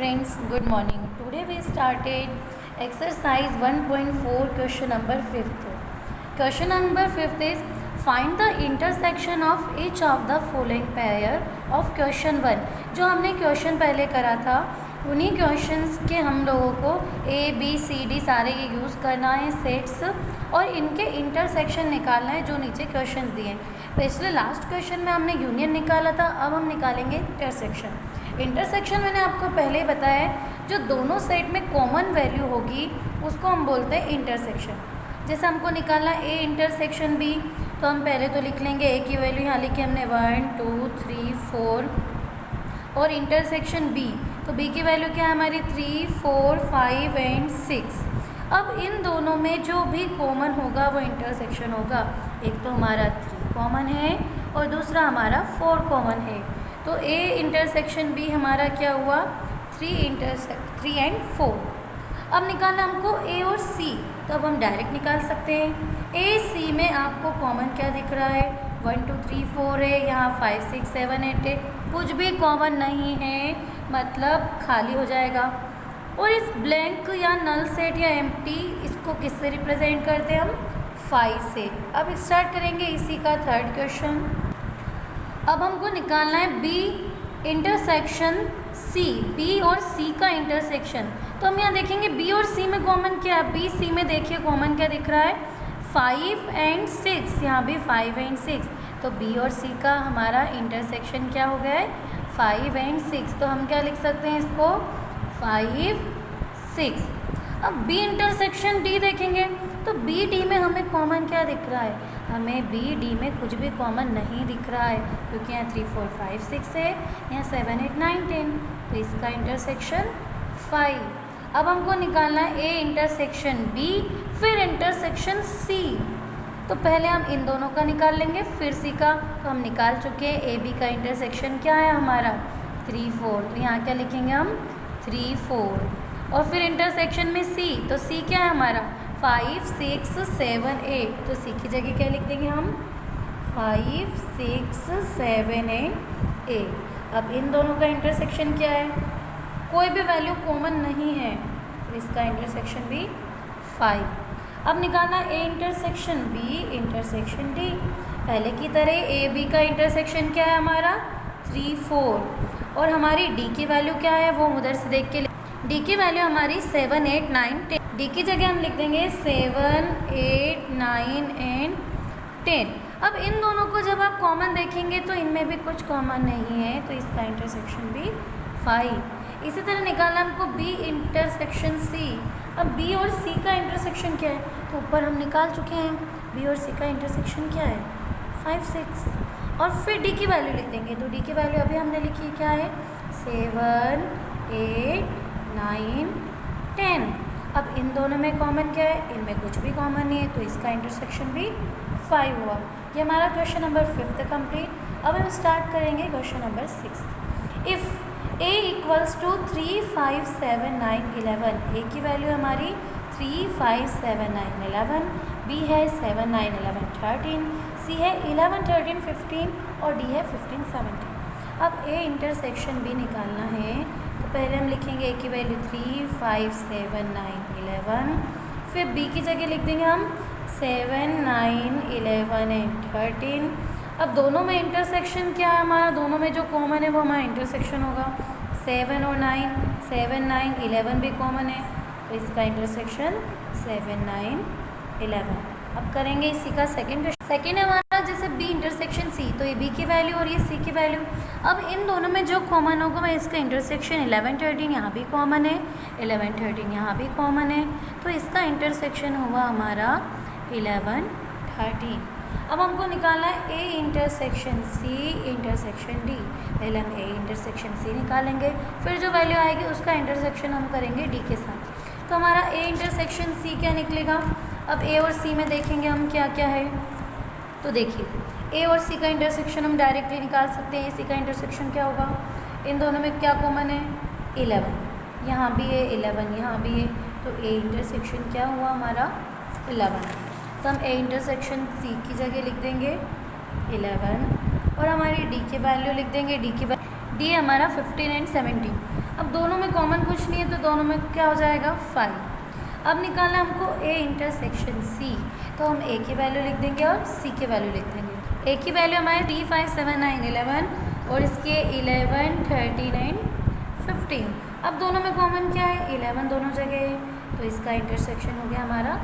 friends, good morning. Today we started exercise 1.4 question number 5th. Question number 5th is find the intersection of each of the following pair of question 1. जो हमने question पहले करा था उन्हीं questions के हम लोगों को A, B, C, D सारे ये यूज़ करना है सेट्स और इनके इंटरसेक्शन निकालना है जो नीचे क्वेश्चंस दिए हैं. पिछले लास्ट क्वेश्चन में हमने यूनियन निकाला था, अब हम निकालेंगे इंटरसेक्शन. इंटरसेक्शन मैंने आपको पहले ही बताया है, जो दोनों सेट में कॉमन वैल्यू होगी उसको हम बोलते हैं इंटरसेक्शन. जैसे हमको निकालना ए इंटरसेक्शन बी, तो हम पहले तो लिख लेंगे ए की वैल्यू यहाँ लिखी हमने 1, 2, 3, 4 और इंटरसेक्शन बी, तो बी की वैल्यू क्या है हमारी 3, 4, 5 एंड 6. अब इन दोनों में जो भी कॉमन होगा वो इंटरसेक्शन होगा. एक तो हमारा 3 कॉमन है और दूसरा हमारा 4 कॉमन है. तो ए इंटरसेक्शन बी हमारा क्या हुआ 3 एंड 4. अब निकालना हमको ए और सी, तो अब हम डायरेक्ट निकाल सकते हैं. ए सी में आपको कॉमन क्या दिख रहा है 1, 2, 3, 4 है, यहाँ 5, 6, 7, 8 है, कुछ भी कॉमन नहीं है मतलब खाली हो जाएगा. और इस ब्लैंक या नल सेट या एम्प्टी इसको किससे रिप्रेजेंट करते हैं हम 5 से. अब स्टार्ट करेंगे इसी का थर्ड क्वेश्चन. अब हमको निकालना है बी इंटरसेक्शन सी, बी और सी का इंटरसेक्शन. तो हम यहाँ देखेंगे बी और सी में कॉमन क्या है. बी सी में देखिए कॉमन क्या दिख रहा है 5 एंड 6, यहाँ भी 5 एंड 6. तो बी और सी का हमारा इंटरसेक्शन क्या हो गया है 5 एंड 6. तो हम क्या लिख सकते हैं इसको 5, 6. अब बी इंटरसेक्शन डी देखेंगे तो बी डी में हमें कॉमन क्या दिख रहा है, हमें बी डी में कुछ भी कॉमन नहीं दिख रहा है क्योंकि यहाँ 3, 4, 5, 6 है, यहाँ 7, 8, 9, 10. तो इसका इंटरसेक्शन 5. अब हमको निकालना है ए इंटरसेक्शन बी फिर इंटरसेक्शन सी. तो पहले हम इन दोनों का निकाल लेंगे फिर सी का. तो हम निकाल चुके हैं ए बी का इंटरसेक्शन क्या है हमारा 3, 4. तो यहाँ क्या लिखेंगे हम 3, 4 और फिर इंटरसेक्शन में सी, तो सी क्या है हमारा 5, 6, 7, 8. तो सी की जगह क्या लिख देंगे हम 5, 6, 7 एंड 8. अब इन दोनों का इंटरसेक्शन क्या है, कोई भी वैल्यू कॉमन नहीं है, तो इसका इंटरसेक्शन भी 5. अब निकालना A intersection B intersection D. पहले की तरह ए बी का इंटरसेक्शन क्या है हमारा 3, 4 और हमारी डी की वैल्यू क्या है वो उधर से देख के डी की वैल्यू हमारी 7, 8, 9, 10. डी की जगह हम लिख देंगे 7, 8, 9 एंड 10. अब इन दोनों को जब आप कॉमन देखेंगे तो इनमें भी कुछ कॉमन नहीं है, तो इसका इंटरसेक्शन भी 5. इसी तरह निकालना हमको बी इंटरसेक्शन सी. अब बी और सी का इंटरसेक्शन क्या है, तो ऊपर हम निकाल चुके हैं बी और सी का इंटरसेक्शन क्या है 5, 6 और फिर डी की वैल्यू लिख देंगे. तो डी की वैल्यू अभी हमने लिखी क्या है 7, 8, 9, 10. अब इन दोनों में कॉमन क्या है, इनमें कुछ भी कॉमन नहीं है, तो इसका इंटरसेक्शन भी 5 हुआ. ये हमारा क्वेश्चन नंबर 5 कंप्लीट. अब हम स्टार्ट करेंगे question number 6. If a equals to 3, 5, 7, 9, 11. a की वैल्यू हमारी 3, 5, 7, 9, 11. b है 7, 9, 11, 13. c है 11, 13, 15 और d है 15, 17. अब a इंटरसेक्शन b निकालना है तो पहले हम लिखेंगे a की वैल्यू 3, 5, 7, 9, 11. फिर b की जगह लिख देंगे हम 7, 9, 11 एंड 13. अब दोनों में इंटरसेक्शन क्या है हमारा, दोनों में जो कॉमन है वो हमारा इंटरसेक्शन होगा 7 और 9. 7, 9, 11 भी कॉमन है, तो इसका इंटरसेक्शन 7, 9, 11. अब करेंगे इसी का सेकंड क्वेश्चन. सेकंड है हमारा जैसे बी इंटरसेक्शन सी, तो ये बी की वैल्यू और ये सी की वैल्यू. अब इन दोनों में जो कॉमन होगा मैं इसका इंटरसेक्शन 11, 13 यहाँ भी कॉमन है, 11, 13 यहाँ भी कॉमन है, तो इसका इंटरसेक्शन हुआ हमारा 11, 13. अब हमको निकालना है A intersection C intersection D. पहले हम ए इंटरसेक्शन सी निकालेंगे फिर जो वैल्यू आएगी उसका इंटरसेक्शन हम करेंगे डी के साथ. तो हमारा ए इंटरसेक्शन सी क्या निकलेगा. अब ए और सी में देखेंगे हम क्या क्या है, तो देखिए ए और सी का इंटरसेक्शन हम डायरेक्टली निकाल सकते हैं. ए सी का इंटरसेक्शन क्या होगा, इन दोनों में क्या कॉमन है 11, यहाँ भी है 11 यहाँ भी है, तो ए इंटरसेक्शन क्या हुआ हमारा 11. तो हम ए इंटरसेक्शन सी की जगह लिख देंगे 11 और हमारी डी की वैल्यू लिख देंगे. डी हमारा 15 एंड 17. अब दोनों में कॉमन कुछ नहीं है तो दोनों में क्या हो जाएगा 5। अब निकालना हमको A इंटरसेक्शन C, तो हम A की वैल्यू लिख देंगे और C की वैल्यू लिख देंगे। A की वैल्यू हमारे 3, 5, 7, 9, 11 और इसके 11, 39, 15। अब दोनों में कॉमन क्या है 11 दोनों जगह है, तो इसका इंटरसेक्शन हो गया हमारा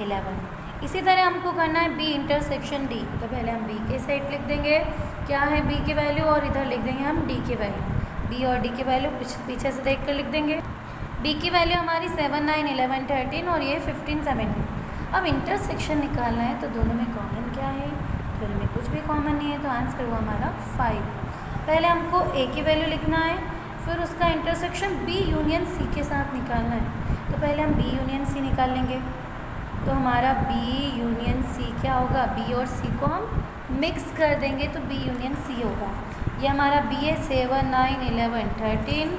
11। इसी तरह हमको करना है B इंटरसेक्शन D, तो पहले हम B के साइड लिख देंगे क्या है B की वैल्यू और इधर लिख देंगे हम D की वैल्यू। B और D की वैल्यू पीछे से देख कर लिख देंगे। B की वैल्यू हमारी 7, 9, 11, 13 और ये 15, 17। अब इंटरसेक्शन निकालना है तो दोनों में कॉमन क्या है, दोनों में कुछ भी कॉमन नहीं है, तो आंसर हुआ हमारा 5। पहले हमको A की वैल्यू लिखना है, फिर उसका इंटरसेक्शन B यूनियन C के साथ निकालना है। तो पहले हम B यूनियन C निकाल लेंगे, तो हमारा B यूनियन C क्या होगा, B और C को हम मिक्स कर देंगे तो B यूनियन C होगा। ये हमारा B है 7, 9, 11, 13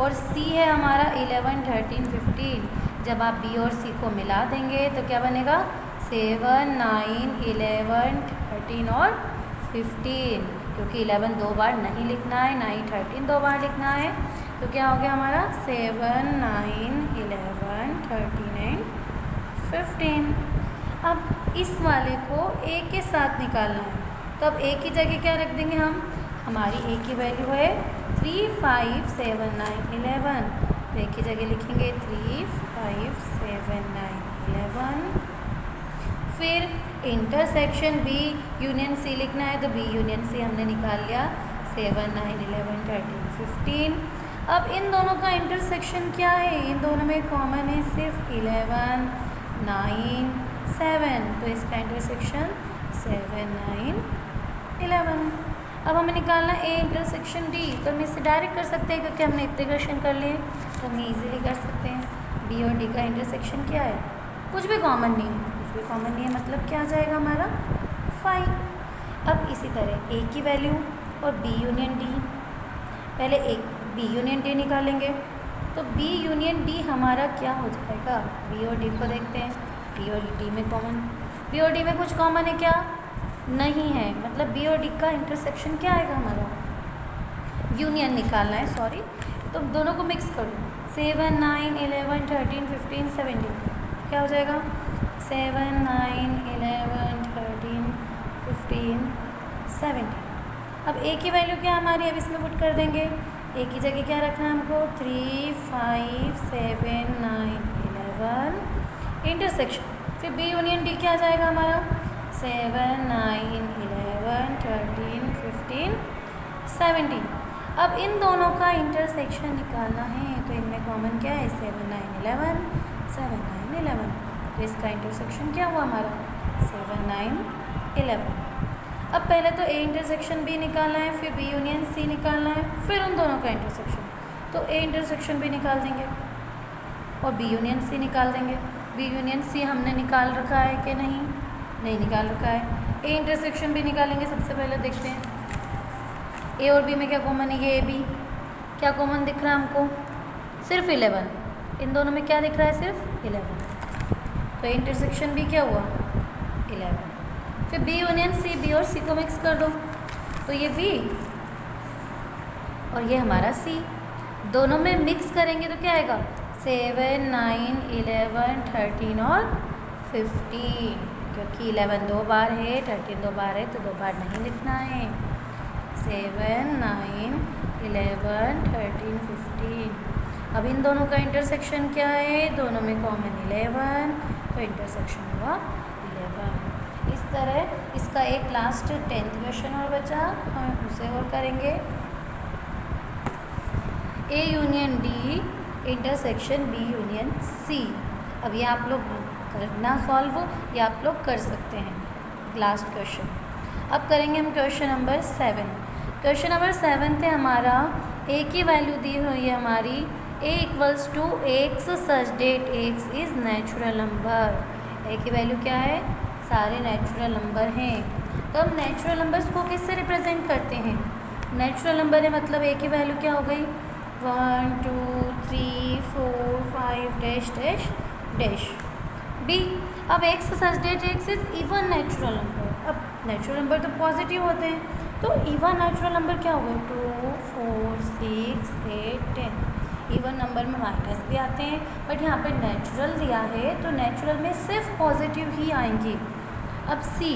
और C है हमारा 11, 13, 15। जब आप B और C को मिला देंगे तो क्या बनेगा 7, 9, 11, 13 और 15, क्योंकि 11 दो बार नहीं लिखना है, ना ही 13 दो बार लिखना है, तो क्या हो गया हमारा 7, 9, 11, 13 and 15। अब इस वाले को A के साथ निकालना है, तो अब A की जगह क्या रख देंगे हम, हमारी A की वैल्यू है 3, 5, 7, 9, 11, तो A की जगह लिखेंगे 3, 5, 7, 9, 11। फिर इंटरसेक्शन B यूनियन C लिखना है, तो B यूनियन C हमने निकाल लिया 7, 9, 11, 13, 15। अब इन दोनों का इंटरसेक्शन क्या है, इन दोनों में कॉमन है सिर्फ 11, 9, 7, तो इसका इंटरसेक्शन 7, 9, 11। अब हमें निकालना A इंटरसेक्शन D, तो हम इससे डायरेक्ट कर सकते हैं क्योंकि हमने इतने क्वेश्चन कर लिए, तो हम इजीली कर सकते हैं। B और D का इंटरसेक्शन क्या है, कुछ भी कॉमन नहीं है, कुछ भी कॉमन नहीं है, मतलब क्या आ जाएगा हमारा 5। अब इसी तरह A की वैल्यू और B यूनियन D, पहले B यूनियन D निकालेंगे, तो B यूनियन D हमारा क्या हो जाएगा, B और D को देखते हैं। B और D में कॉमन, B और D में कुछ कॉमन है क्या, नहीं है, मतलब B और D का इंटरसेक्शन क्या आएगा हमारा, यूनियन निकालना है, सॉरी, तो दोनों को मिक्स कर दो 7, 9, 11, 13, 15, 17, क्या हो जाएगा 7, 9, 11, 13, 15, 17। अब A की वैल्यू क्या हमारी, अब इसमें पुट कर देंगे, A की जगह क्या रखना है हमको 3, 5, 7, 9, 11 इंटरसेक्शन, फिर B यूनियन D क्या आ जाएगा हमारा 7, 9, 11, 13, 15, 17। अब इन दोनों का इंटरसेक्शन निकालना है, तो इनमें कॉमन क्या है 7, 9, 11, 7, 9, 11, तो इसका इंटरसेक्शन क्या हुआ हमारा 7, 9, 11। अब पहले तो A इंटरसेक्शन B निकालना है, फिर B यूनियन C निकालना है, फिर उन दोनों का इंटरसेक्शन, तो A इंटरसेक्शन B निकाल देंगे और B यूनियन C निकाल देंगे। B यूनियन C हमने निकाल रखा है कि नहीं, नहीं निकाल रखा है। A इंटरसेक्शन भी निकालेंगे, सबसे पहले देखते हैं A और B में क्या कॉमन है, ये A B क्या कॉमन दिख रहा है हमको, सिर्फ 11, इन दोनों में क्या दिख रहा है सिर्फ 11, तो इंटरसेक्शन भी क्या हुआ 11। फिर B यूनियन C, B और C को मिक्स कर दो, तो ये B और ये हमारा C, दोनों में मिक्स करेंगे तो क्या आएगा 7, 9, 11, 13 और 15, क्योंकि 11 दो बार है, 13 दो बार है, तो दो बार नहीं लिखना है। 7, 9, 11, 13, 15। अब इन दोनों का इंटरसेक्शन क्या है, दोनों में कॉमन 11, तो इंटरसेक्शन हुआ 11। इस तरह इसका एक लास्ट 10th क्वेश्चन और बचा, हम उसे और करेंगे। A union D intersection B union C। अब ये आप लोग करना सॉल्व, या आप लोग कर सकते हैं लास्ट क्वेश्चन। अब करेंगे हम क्वेश्चन नंबर 7। क्वेश्चन नंबर 7 थे हमारा A की वैल्यू दी हुई है हमारी A equals to x such that x is natural number. A की वैल्यू क्या है, सारे नेचुरल नंबर हैं। तो हम नेचुरल नंबर्स को किससे रिप्रेजेंट करते हैं, नेचुरल नंबर है मतलब A की वैल्यू क्या हो गई 1, 2, 3, 4, 5 डैश डैश डैश। B, अब x such that x is even natural number. अब नेचुरल नंबर तो पॉजिटिव होते हैं, तो इवन नेचुरल नंबर क्या होगा 2, 4, 6, 8, 10। इवन नंबर में माइनस भी आते हैं, बट यहाँ पे नेचुरल दिया है तो नेचुरल में सिर्फ पॉजिटिव ही आएंगे। अब C,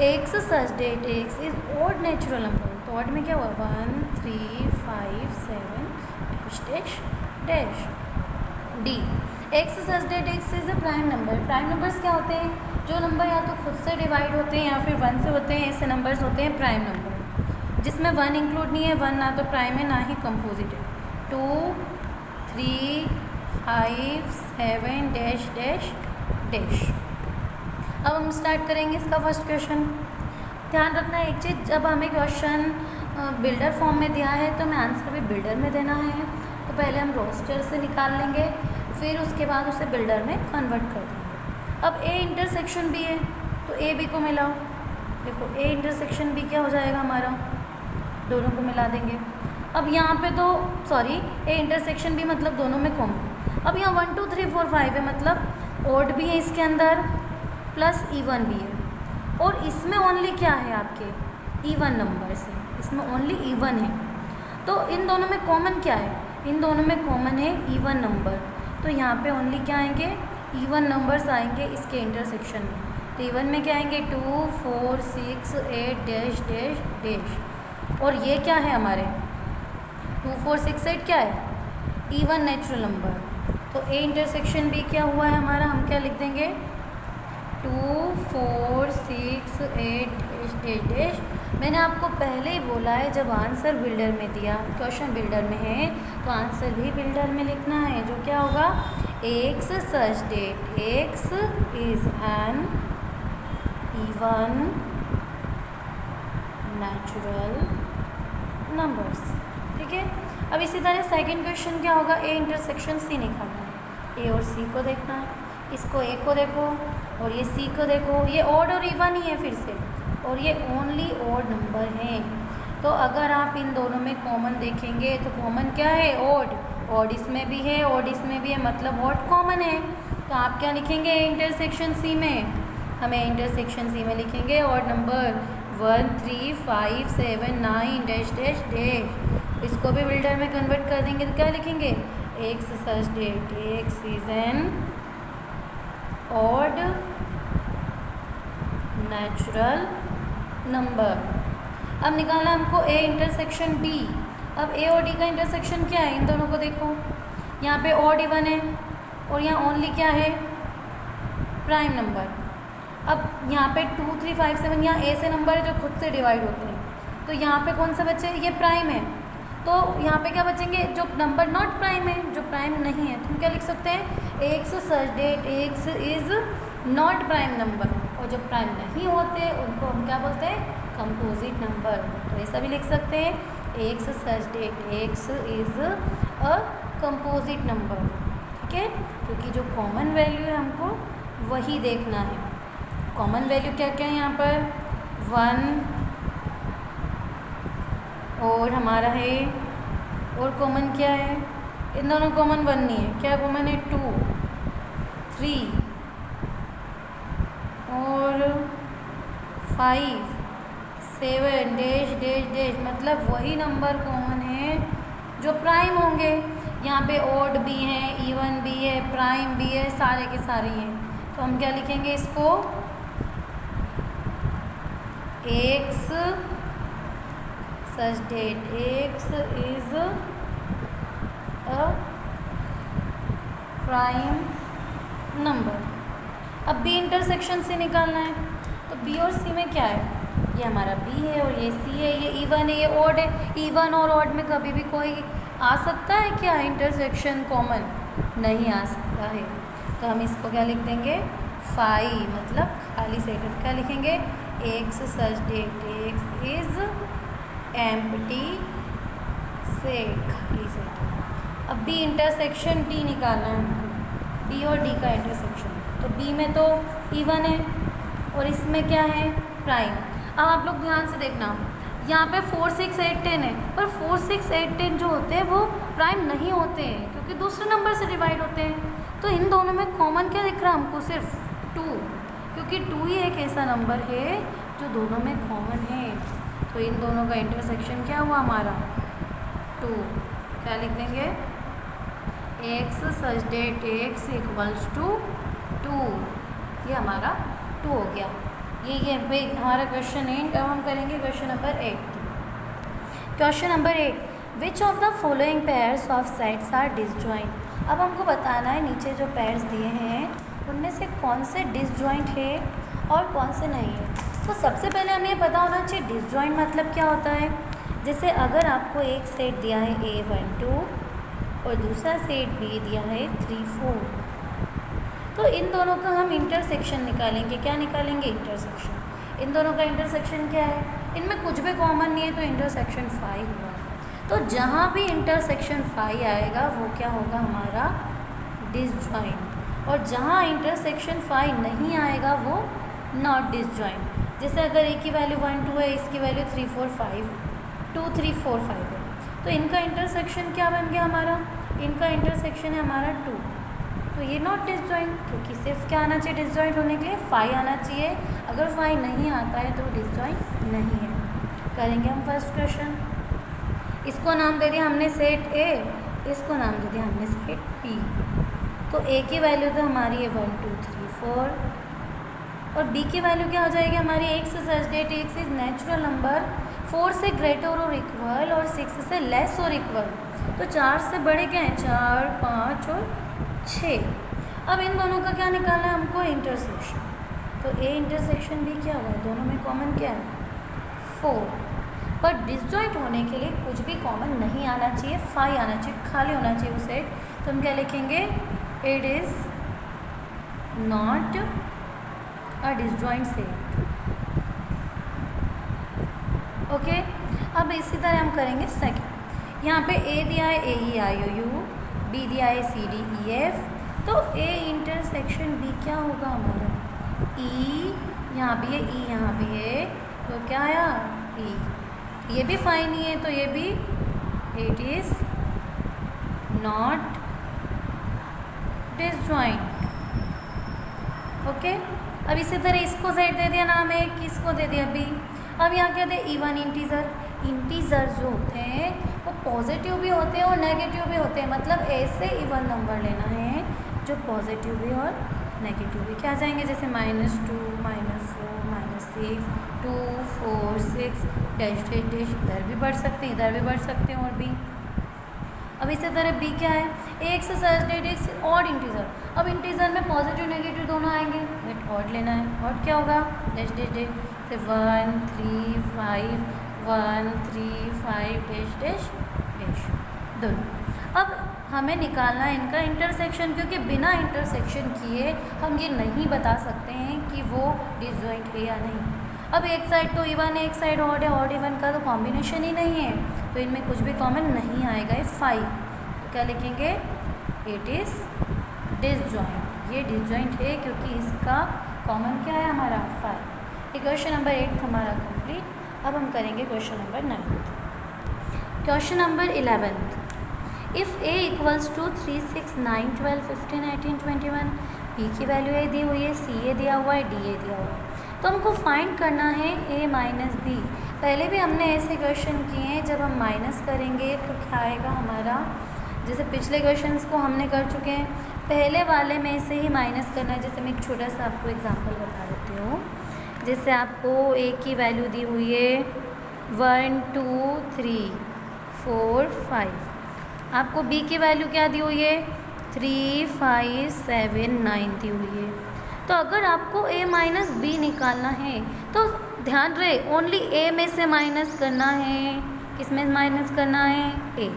X such that X is odd natural number, तो ऑड में क्या हुआ 1 3 5 7 dash dash. D, X such that X is a prime number. Prime numbers क्या होते हैं? जो नंबर या तो खुद से डिवाइड होते हैं या फिर 1 से होते हैं, ऐसे नंबर्स होते हैं प्राइम नंबर, जिसमें 1 इंक्लूड नहीं है। 1 ना तो प्राइम है ना ही कंपोजिट है। 2 3 5 7 डैश डैश डैश। अब हम स्टार्ट करेंगे इसका फर्स्ट क्वेश्चन। ध्यान रखना एक चीज़, जब हमें क्वेश्चन बिल्डर फॉर्म में दिया है तो हमें आंसर भी बिल्डर में देना है। तो पहले हम रोस्टर से निकाल लेंगे, फिर उसके बाद उसे बिल्डर में कन्वर्ट कर देंगे। अब ए इंटरसेक्शन बी है तो ए बी को मिलाओ। देखो ए इंटरसेक्शन बी क्या हो जाएगा हमारा, दोनों को मिला देंगे। अब यहाँ पे तो सॉरी, ए इंटरसेक्शन बी मतलब दोनों में कॉमन। अब यहाँ 1 2 3 4 5 है, मतलब ओड भी है इसके अंदर प्लस इवन भी है, और इसमें ओनली क्या है आपके इवन नंबर्स है, इसमें ओनली इवन है। तो इन दोनों में कॉमन क्या है? इन दोनों में कॉमन है इवन नंबर, तो यहाँ पे ओनली क्या आएंगे इवन नंबर्स आएंगे इसके इंटरसेक्शन में। तो इवन में क्या आएंगे 2 4 6 8 डैश डैश डैश। और ये क्या है हमारे 2 4 6 8 क्या है इवन नेचुरल नंबर। तो ए इंटरसेक्शन भी क्या हुआ है हमारा, हम क्या लिख देंगे 2 4 6 8 डैश डैश डैश। मैंने आपको पहले ही बोला है जब आंसर बिल्डर में दिया, क्वेश्चन बिल्डर में है तो आंसर भी बिल्डर में लिखना है, जो क्या होगा X such that X is an even natural numbers. ठीक है, अब इसी तरह सेकंड क्वेश्चन क्या होगा, ए इंटरसेक्शन सी निकालना है। ए और सी को देखना है, इसको ए को देखो और ये सी को देखो, ये ऑड और इवन ही है फिर से, और ये ओनली ऑड नंबर हैं। तो अगर आप इन दोनों में कॉमन देखेंगे तो कॉमन क्या है ऑड, ऑड इसमें भी है ऑड इसमें भी है, मतलब ऑड कॉमन है। तो आप क्या लिखेंगे इंटरसेक्शन सी में, हमें इंटरसेक्शन सी में लिखेंगे odd number 1 3 5 7 9 dash dash dash. इसको भी बिल्डर में कन्वर्ट कर देंगे तो क्या लिखेंगे X such that X is an odd natural number. अब निकालना हमको ए इंटरसेक्शन डी। अब ए और डी का इंटरसेक्शन क्या है, इन दोनों को देखो, यहाँ पे ऑड इवन है और यहाँ ओनली क्या है प्राइम नंबर। अब यहाँ पे 2 3 5 7 यहाँ ए से नंबर है जो खुद से डिवाइड होते हैं, तो यहाँ पे कौन सा बचे, ये प्राइम है, तो यहाँ पे क्या बचेंगे जो नंबर नॉट प्राइम है, जो प्राइम नहीं है, तो हम क्या लिख सकते हैं X such that X is not prime number, और जो प्राइम नहीं होते उनको हम क्या बोलते हैं कंपोजिट नंबर। तो ऐसा भी लिख सकते हैं X such that X is a composite number. ठीक है, क्योंकि जो कॉमन वैल्यू है हमको वही देखना है। कॉमन वैल्यू क्या क्या है यहाँ पर 1 और हमारा है, और कॉमन क्या है, इन दोनों कॉमन 1 नहीं है, क्या कॉमन है 2 3 और 5 7 डैश डैश डैश, मतलब वही नंबर कॉमन है जो प्राइम होंगे। यहाँ पे ऑड भी है इवन भी है प्राइम भी है, सारे के सारे हैं, तो हम क्या लिखेंगे इसको X such that X is a prime number. अब बी इंटरसेक्शन से निकालना है, तो बी और सी में क्या है, ये हमारा बी है और ये सी है, ये इवन है ये ऑड है। इवन और ऑड में कभी भी कोई आ सकता है क्या इंटरसेक्शन कॉमन, नहीं आ सकता है। तो हम इसको क्या लिख देंगे 5, मतलब खाली सेट, क्या लिखेंगे X such that X is empty set, खाली सेट। अब बी इंटरसेक्शन डी निकालना है हमको, बी और डी का इंटरसेक्शन। तो बी में तो इवन है और इसमें क्या है प्राइम। अब आप लोग ध्यान से देखना, यहाँ पे 4 6 8 10 है, पर 4 6 8 10 जो होते हैं वो प्राइम नहीं होते हैं क्योंकि दूसरे नंबर से डिवाइड होते हैं। तो इन दोनों में कॉमन क्या दिख रहा है हमको, सिर्फ 2, क्योंकि 2 ही एक ऐसा नंबर है जो दोनों में कॉमन है। तो इन दोनों का इंटरसेक्शन क्या हुआ हमारा 2, क्या लिख देंगे X such that X equals to 2, ये हमारा 2 हो गया। ये भाई हमारा क्वेश्चन 8। अब हम करेंगे question number 8। Question number 8, which of the following pairs of sets are disjoint. अब हमको बताना है नीचे जो पेयर्स दिए हैं उनमें से कौन से डिसजॉइंट है और कौन से नहीं है। तो सबसे पहले हमें ये पता होना चाहिए डिसजॉइंट मतलब क्या होता है। जैसे अगर आपको एक सेट दिया है A1 2 और दूसरा सेट B दिया है 3 4, तो इन दोनों का हम इंटरसेक्शन निकालेंगे। क्या निकालेंगे? इंटरसेक्शन। इन दोनों का इंटरसेक्शन क्या है? इनमें कुछ भी कॉमन नहीं है तो इंटरसेक्शन 5 हुआ। तो जहाँ भी इंटरसेक्शन 5 आएगा वो क्या होगा? हमारा डिसजॉइंट। और जहाँ इंटरसेक्शन 5 नहीं आएगा वो नॉट डिसजॉइंट। जैसे अगर ए की वैल्यू 1 2 है, इसकी वैल्यू 3 4 5 2 3 4 5 है, तो इनका इंटरसेक्शन क्या बन गया हमारा? इनका इंटरसेक्शन है हमारा 2। तो ये नॉट डिसजॉइंट, क्योंकि सिर्फ क्या आना चाहिए डिसजॉइंट होने के लिए? 5 आना चाहिए। अगर 5 नहीं आता है तो डिसजॉइंट नहीं है। करेंगे हम फर्स्ट क्वेश्चन। इसको नाम दे दिया हमने सेट ए, इसको नाम दे दिया हमने सेट बी। तो ए की वैल्यू तो हमारी है 1 2 3 4 और बी की वैल्यू क्या हो जाएगी हमारी? X such that X is natural number 4 से ग्रेटर और इक्वल और 6 से लेस और इक्वल। तो 4 से बड़े क्या हैं? 4 5 और 6। अब इन दोनों का क्या निकालना है हमको? इंटरसेक्शन। तो ए इंटरसेक्शन भी क्या हुआ? दोनों में कॉमन क्या है? 4। पर डिसजॉइंट होने के लिए कुछ भी कॉमन नहीं आना चाहिए, 5 आना चाहिए, खाली होना चाहिए वो सेट। तो हम क्या लिखेंगे? It is not a disjoint set. Okay. अब इसी तरह हम करेंगे सेकंड। यहाँ पे ए दिया है ए ई आई ओ यू, बी दिया है सी डी ई एफ। तो ए इंटरसेक्शन बी क्या होगा हमारा? ई, यहाँ भी है ई, यहाँ भी है, तो क्या आया? ई। ये भी 5 नहीं है तो ये भी it is not disjoint. Okay. अब इसी तरह इसको सेट दे दिया नाम है, किसको दे दिया? बी। अब यहाँ क्या दे? Even integer. इंटीजर जो होते हैं वो पॉजिटिव भी होते हैं और नेगेटिव भी होते हैं। मतलब ऐसे इवन नंबर लेना है जो पॉजिटिव भी और नेगेटिव भी क्या आ जाएंगे? जैसे -2 -4 -6 2 4 6 डैश डैश डैश, इधर भी बढ़ सकते हैं इधर भी बढ़ सकते हैं और भी। अब इसी तरह बी क्या है? X such that x odd integer. अब इंटीजर में पॉजिटिव नेगेटिव दोनों आएंगे, बट ऑड लेना है। ऑड क्या होगा? डैश डैश डैश, से 1 3 5 1 3 5 डैश डैश डैश दोनों। अब हमें निकालना है इनका इंटरसेक्शन, क्योंकि बिना इंटरसेक्शन किए हम ये नहीं बता सकते हैं कि वो डिसजॉइंट है या नहीं। अब एक साइड तो इवन है, एक साइड ऑड है, ऑड इवन का तो कॉम्बिनेशन ही नहीं है, तो इनमें कुछ भी कॉमन नहीं आएगा। ये 5, तो क्या लिखेंगे? It is disjoint. ये डिसजॉइंट है क्योंकि इसका कॉमन क्या है हमारा? 5। ये क्वेश्चन नंबर 8 हमारा कंप्लीट। अब हम करेंगे question number 9। Question number 11, if A equals to 3 6 9 12 15 18 21, B की वैल्यू ए दी हुई है, सी ए दिया हुआ है, डी ए दिया हुआ है। तो हमको फाइंड करना है ए माइनस बी। पहले भी हमने ऐसे क्वेश्चन किए हैं, जब हम माइनस करेंगे तो क्या आएगा हमारा? जैसे पिछले क्वेश्चंस को हमने कर चुके हैं, पहले वाले में से ही माइनस करना है। जैसे मैं एक छोटा सा आपको एग्जांपल बता देती हूँ। जैसे आपको ए की वैल्यू दी हुई है 1 2 3 4 5, आपको बी की वैल्यू क्या दी हुई है? 3 5 7 9 दी हुई है। तो अगर आपको ए माइनस बी निकालना है तो ध्यान रहे ओनली ए में से माइनस करना है। किस में माइनस करना है? ए।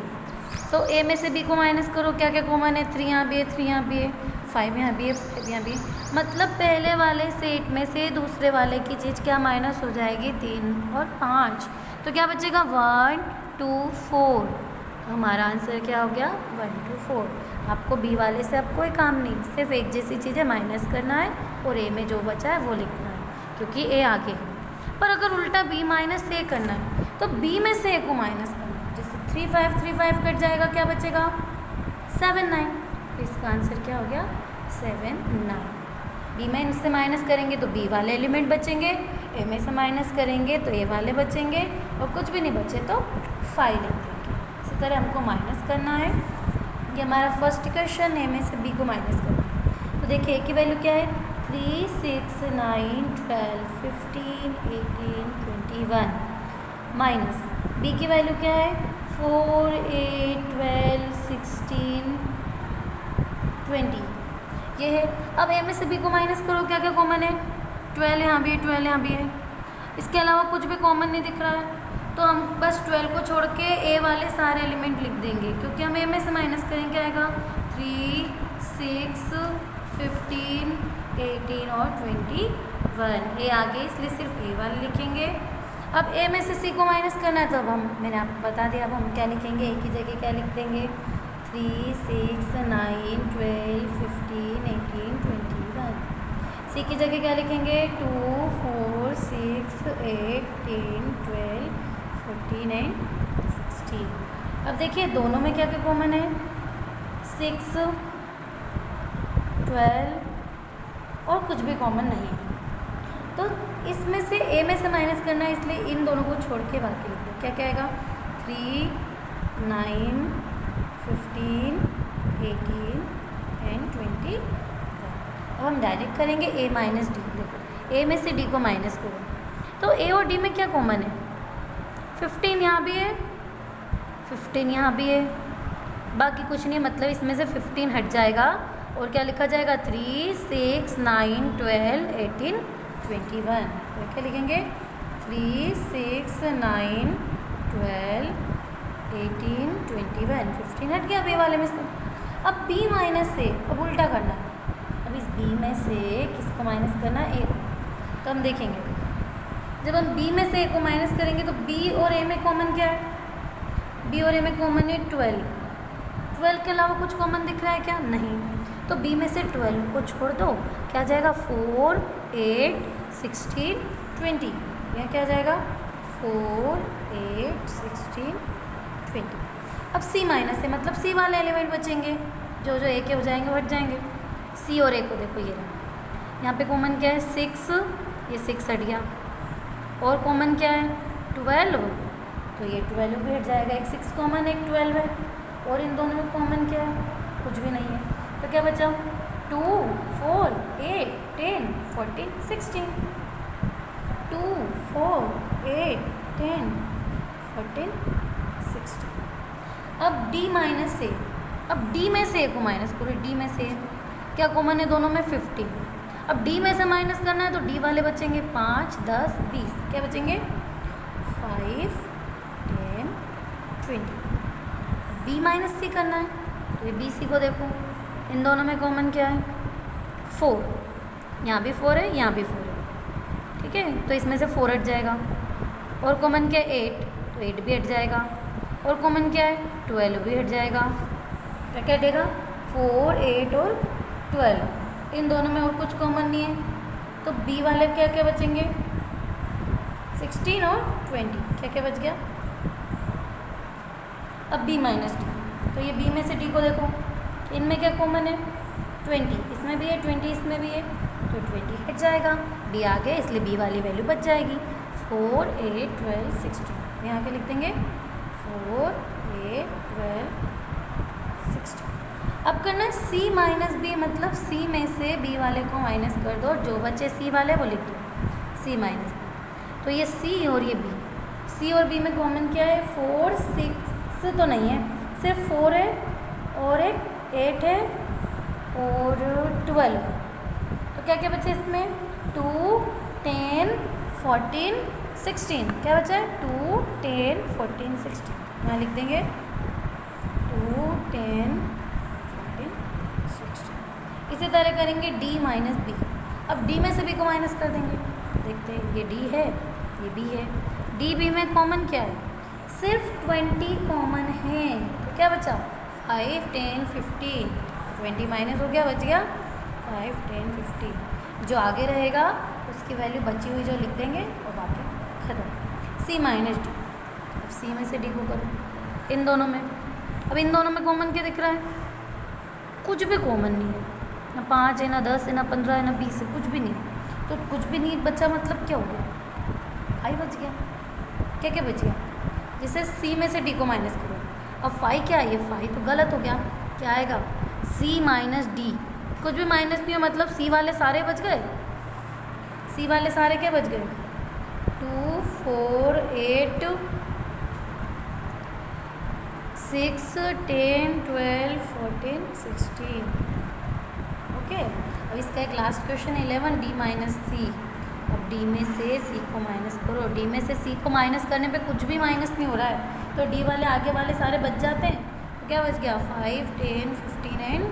तो ए में से बी को माइनस करो, क्या क्या कॉमन है? 3 यहाँ भी है, 3 यहाँ भी है, 5 यहाँ भी है, 5 यहाँ भी है। मतलब पहले वाले सेट में से दूसरे वाले की चीज़ क्या माइनस हो जाएगी? 3 और 5। तो क्या बचेगा? 1 2 4। हमारा आंसर क्या हो गया? 1 2 4। आपको बी वाले से अब कोई काम नहीं, सिर्फ एक जैसी चीज़ें माइनस करना है और ए में जो बचा है वो लिखना है, क्योंकि ए आगे है। पर अगर उल्टा बी माइनस ए करना है तो बी में से ए को माइनस करना है। जैसे 3 5 कट जाएगा, क्या बचेगा? 7 9। इसका आंसर क्या हो गया? 7 9। बी में से माइनस करेंगे तो बी वाले एलिमेंट बचेंगे, ए में से माइनस करेंगे तो ए वाले बचेंगे, और कुछ भी नहीं बचे तो 5 लिख देंगे। इसी तरह हमको माइनस करना है ये हमारा फर्स्ट क्वेश्चन है, में से बी को माइनस करना है। तो देखिए ए की वैल्यू क्या है, 3, 6, 9, 12, 15, 18, 21 माइनस बी की वैल्यू क्या है, 4, 8, 12, 16, 20 ये है। अब ए में से बी को माइनस करो, क्या क्या कॉमन है, 12 यहाँ भी है, 12 यहाँ भी है, इसके अलावा कुछ भी कॉमन नहीं दिख रहा है, तो हम बस 12 को छोड़ के ए वाले सारे एलिमेंट लिख देंगे, क्योंकि हम ए में से माइनस करेंगे, क्या आएगा 3, 6, 15, 18 और 21 ए आ गए, इसलिए सिर्फ ए वाले लिखेंगे। अब ए में से सी को माइनस करना है, तो अब मैंने आपको बता दिया, अब हम क्या लिखेंगे, ए की जगह क्या लिख देंगे, 3, 6, 9, 12, 15, 18, 21 सी की जगह क्या लिखेंगे, 2, 4, 6, 8, 10, 12, 14 एंड 16। अब देखिए दोनों में क्या क्या कॉमन है, 6, 12 और कुछ भी कॉमन नहीं है, तो इसमें से ए में से माइनस करना है, इसलिए इन दोनों को छोड़ के बाकी लिख दो। क्या क्या आएगा, 3, 9, 15, 18 एंड 21। अब हम डायरेक्ट करेंगे ए माइनस डी। देखो ए में से डी को माइनस करो, तो ए और डी में क्या कॉमन है, 15 यहाँ भी है, 15 यहाँ भी है, बाकी कुछ नहीं, मतलब इसमें से 15 हट जाएगा और क्या लिखा जाएगा, 3, 6, 9, 12, 18, 21। तो क्या लिखेंगे, 3, 6, 9, 12, 18, 21 15 हट गया बी वाले में से। अब बी माइनस से अब उल्टा करना है, अब इस बी में से किसको माइनस करना है, ए को। तो हम देखेंगे जब हम बी में से ए को माइनस करेंगे तो बी और ए में कॉमन क्या है, बी और ए में कॉमन है 12, 12 के अलावा कुछ कॉमन दिख रहा है क्या, नहीं, तो बी में से 12 को छोड़ दो, क्या आ जाएगा, 4, 8, 16, 20 यह क्या आ जाएगा, 4, 8, 16, 20। अब सी माइनस है, मतलब सी वाले एलिमेंट बचेंगे, जो जो ए के हो जाएंगे वो हट जाएंगे। सी और ए को देखो, ये रहा, यहाँ पे कॉमन क्या है, 6, ये 6 हट गया, और कॉमन क्या है 12, तो ये 12 भी हट जाएगा, एक 6 कॉमन एक 12 है, और इन दोनों में कॉमन क्या है, कुछ भी नहीं है, तो क्या बचा, 2, 4, 8, 10, 14, 16, 2, 4, 8, 10, 14, 16। अब d माइनस से, अब d में से ए को माइनस करो, d में से क्या कॉमन है दोनों में, 15। अब d में से माइनस करना है तो d वाले बचेंगे 5, 10, 20, क्या बचेंगे 5, 10, 20। b माइनस सी करना है, तो ये बी सी को देखो, इन दोनों में कॉमन क्या है, 4, यहाँ भी 4 है, यहाँ भी 4 है, ठीक है, तो इसमें से 4 हट जाएगा, और कॉमन क्या है 8, तो 8 भी हट जाएगा, और कॉमन क्या है 12 भी हट जाएगा, क्या क्या हटेगा 4, 8 और 12, इन दोनों में और कुछ कॉमन नहीं है, तो बी वाले क्या क्या बचेंगे 16 और 20, क्या क्या बच गया। अब बी माइनस डी, तो ये बी में से डी को देखो, इनमें क्या कॉमन है 20, इसमें भी है 20, इसमें भी है, तो 20 हट जाएगा, डी आ गया, इसलिए बी वाली वैल्यू बच जाएगी 4, 8, 12, 16, यहाँ के लिख देंगे 4, 8, 12, 16। अब करना है सी माइनस बी, मतलब सी में से बी वाले को माइनस कर दो, जो बचे सी वाले वो लिख दो, सी माइनस बी। तो ये सी और ये बी, सी और बी में कॉमन क्या है 4, 6 तो नहीं है, सिर्फ 4 है और एक 8 है और 12 है, तो क्या क्या बचे इसमें 2, 10, 14, 16, क्या बचा है 2, 10, 14, 16, यहाँ लिख देंगे 2, 10, 14, 16। इसी तरह करेंगे d माइनस बी, अब d में से b को माइनस कर देंगे, देखते हैं ये d है ये b है, d b में कॉमन क्या है सिर्फ 20 कॉमन है, तो क्या बचा 5, 10, 15, 20 माइनस हो गया, बच गया 5, 10, 15, जो आगे रहेगा उसकी वैल्यू बची हुई जो लिख देंगे और बाकी खत्म। सी माइनस डी, अब सी में से डी को करो इन दोनों में, अब इन दोनों में कॉमन क्या दिख रहा है, कुछ भी कॉमन नहीं है, ना 5 है ना 10 है ना 15 है ना 20 है, कुछ भी नहीं है, तो कुछ भी नहीं बचा, मतलब क्या हो गया 5 बच गया, क्या क्या बच गया, जैसे सी में से डी को माइनस करो, अब 5 क्या है, ये 5 तो गलत हो गया, क्या आएगा C माइनस डी, कुछ भी माइनस नहीं हो मतलब C वाले सारे बच गए, C वाले सारे क्या बच गए 2 4 8 6 10 12 14 16। ओके, अब इसका एक लास्ट क्वेश्चन 11 D माइनस सी। अब D में से C को माइनस करो, D में से C को माइनस करने पे कुछ भी माइनस नहीं हो रहा है तो D वाले आगे वाले सारे बच जाते हैं। तो क्या बच गया 5 10 15 एंड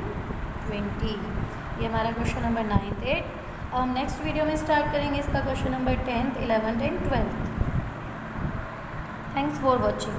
20। ये हमारा क्वेश्चन नंबर 9th 8। अब हम नेक्स्ट वीडियो में स्टार्ट करेंगे इसका question number 10th 11th and 12th। Thanks for watching.